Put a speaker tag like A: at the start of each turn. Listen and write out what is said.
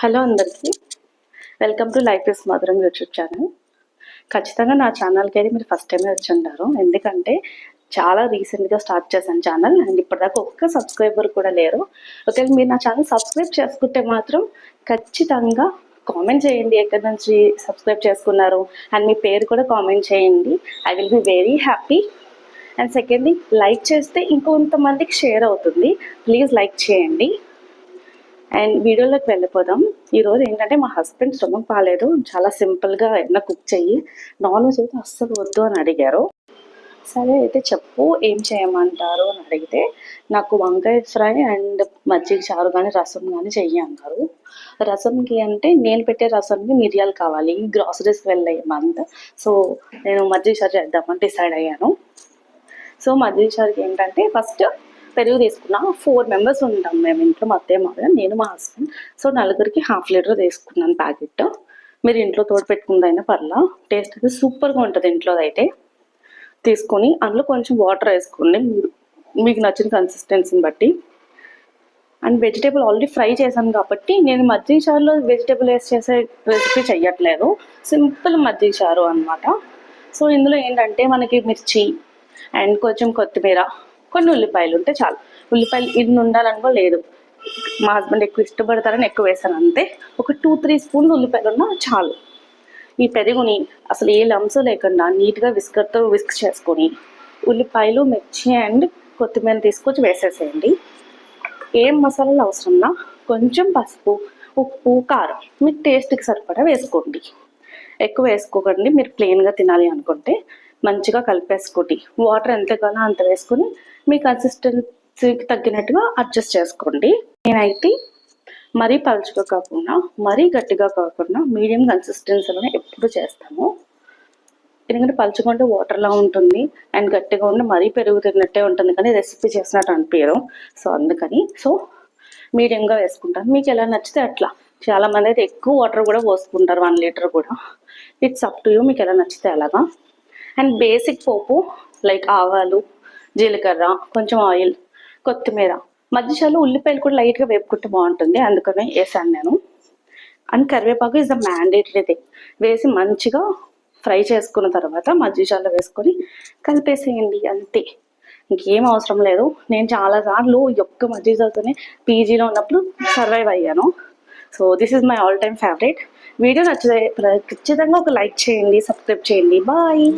A: Hello అందరికీ, welcome to life is మధురం YouTube channel. ఖచ్చితంగా నా ఛానల్కి అయితే మీరు ఫస్ట్ టైమే వచ్చి ఉంటారు. ఎందుకంటే చాలా రీసెంట్గా స్టార్ట్ చేశాను ఛానల్ అండ్ ఇప్పటిదాకా ఒక్క సబ్స్క్రైబర్ కూడా లేరు. ఒకవేళ మీరు నా ఛానల్ సబ్స్క్రైబ్ చేసుకుంటే మాత్రం ఖచ్చితంగా కామెంట్ చేయండి ఎక్కడి నుంచి సబ్స్క్రైబ్ చేసుకున్నారు అండ్ మీ పేరు కూడా కామెంట్ చేయండి. I will be very happy. And secondly, like చేస్తే ఇంకొంతమందికి షేర్ అవుతుంది. ప్లీజ్ లైక్ చేయండి. అండ్ వీడియోలోకి వెళ్ళిపోదాం. ఈరోజు ఏంటంటే మా హస్బెండ్ స్టమక్ బాగాలేదు, చాలా సింపుల్గా ఏదైనా కుక్ చెయ్యి, నాన్ వెజ్ అయితే అస్సలు వద్దు అని అడిగారు. సరే అయితే చెప్పు ఏం చేయమంటారు అని అడిగితే నాకు వంకాయ ఫ్రై అండ్ మజ్జిగ చారు కానీ రసం కానీ చెయ్యి అన్నారు. రసంకి అంటే నేను పెట్టే రసంకి మిరియాలు కావాలి, గ్రాసరీస్కి వెళ్ళాయి మంత్. సో నేను మజ్జిగ చారు చేద్దామని డిసైడ్ అయ్యాను. సో మజ్జిగ చారుకి ఏంటంటే ఫస్ట్ పెరుగు తీసుకున్నా. 4 మెంబర్స్ ఉంటాం మేము ఇంట్లో, మా అత్తయ్య మావయ్య నేను మా హస్బెండ్. సో నలుగురికి 1/2 లీటర్ తీసుకున్నాను ప్యాకెట్. మీరు ఇంట్లో తోడు పెట్టుకుందైనా పర్లా, టేస్ట్ అయితే సూపర్గా ఉంటుంది ఇంట్లో అయితే. తీసుకొని అందులో కొంచెం వాటర్ వేసుకోండి మీకు నచ్చిన కన్సిస్టెన్సీని బట్టి. అండ్ వెజిటేబుల్ ఆల్రెడీ ఫ్రై చేశాను కాబట్టి నేను మజ్జిగ చారులో వెజిటేబుల్ వేసి చేసే రెసిపీ చెయ్యట్లేదు, సింపుల్ మజ్జిగ చారు అనమాట. సో ఇందులో ఏంటంటే మనకి మిర్చి అండ్ కొంచెం కొత్తిమీర, కొన్ని ఉల్లిపాయలు ఉంటే చాలు. ఉల్లిపాయలు ఇన్ని ఉండాలనుకో లేదు, మా హస్బెండ్ ఎక్కువ ఇష్టపడతారని ఎక్కువ వేసాను అంతే. ఒక 2-3 స్పూన్లు ఉల్లిపాయలు ఉన్నా చాలు. ఈ పెరుగుని అసలు ఏ లంప్స్ లేకుండా నీట్గా విస్కర్తో విస్క్ చేసుకొని ఉల్లిపాయలు, మిర్చి అండ్ కొత్తిమీర తీసుకొచ్చి వేసేసేయండి. ఏం మసాలాలు అవసరంలా కొంచెం పసుపు, ఉప్పు, కారం మీకు టేస్ట్కి సరిపడా వేసుకోండి. ఎక్కువ వేసుకోకండి, మీరు ప్లెయిన్గా తినాలి అనుకుంటే. మంచిగా కలిపేసుకోండి. వాటర్ ఎంత కావాలో అంత వేసుకొని మీ కన్సిస్టెన్సీకి తగ్గినట్టుగా అడ్జస్ట్ చేసుకోండి. నేనైతే మరీ పలుచగా కాకుండా మరీ గట్టిగా కాకుండా మీడియం కన్సిస్టెన్సీలోనే ఎప్పుడు చేస్తాము. ఎందుకంటే పలుచగా ఉంటే వాటర్లా ఉంటుంది అండ్ గట్టిగా ఉంటే మరీ పెరుగు తిన్నట్టే ఉంటుంది, కానీ రెసిపీ చేసినట్టు అనిపించదు. సో అందుకని మీడియంగా వేసుకుంటాను. మీకు ఎలా నచ్చితే అట్లా. చాలామంది అయితే ఎక్కువ వాటర్ కూడా పోసుకుంటారు, 1 లీటర్ కూడా. ఇట్స్ అప్ టు యూ, మీకు ఎలా నచ్చితే అలాగా. అండ్ బేసిక్ పోపు లైక్ ఆవాలు, జీలకర్ర, కొంచెం ఆయిల్, కొత్తిమీర, మధ్యలో ఉల్లిపాయలు కూడా లైట్గా వేపుకుంటే బాగుంటుంది, అందుకనే వేసాను నేను. అండ్ కరివేపాకు ఇస్ ద మ్యాండేటరీ థింగ్. వేసి మంచిగా ఫ్రై చేసుకున్న తర్వాత మజ్జిగలో వేసుకొని కలిపేసేయండి, అంతే. ఇంకేం అవసరం లేదు. నేను చాలాసార్లు ఒక్క మజ్జిగతోనే పీజీలో ఉన్నప్పుడు సర్వైవ్ అయ్యాను. So this is my all time favourite. Video నచ్చితే ఖచ్చితంగా ఒక లైక్ చేయండి, సబ్స్క్రైబ్ చేయండి. బాయ్.